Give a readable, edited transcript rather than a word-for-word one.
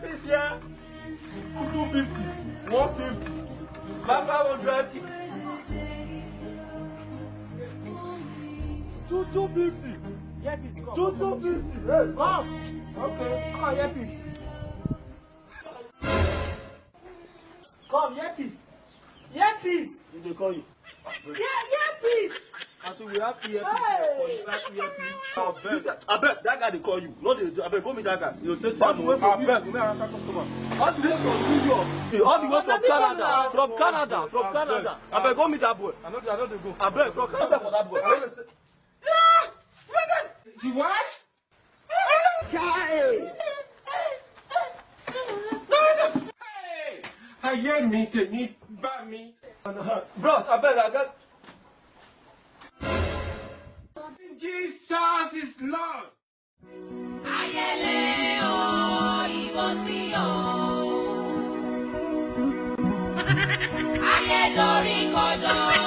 earpiece here. 250, 150, 500. 250. Earpiece, come. 250. Hey, come. Okay, come on, earpiece. Come, earpiece. Earpiece. They call you. Yeah, earpiece. And so we have earpiece. I bet that guy they call you. Not I bet go meet that guy. You'll take time. I bet you may answer customer. All the way from New York. All the way from Canada. From Canada. I bet go meet that boy. I know they go. I bet from Canada for that boy. You what? Guy. I hear me to me, by me. Bros, I bet I got. Jesus is Lord. Ayele o ibosi o. Aye lori kodo.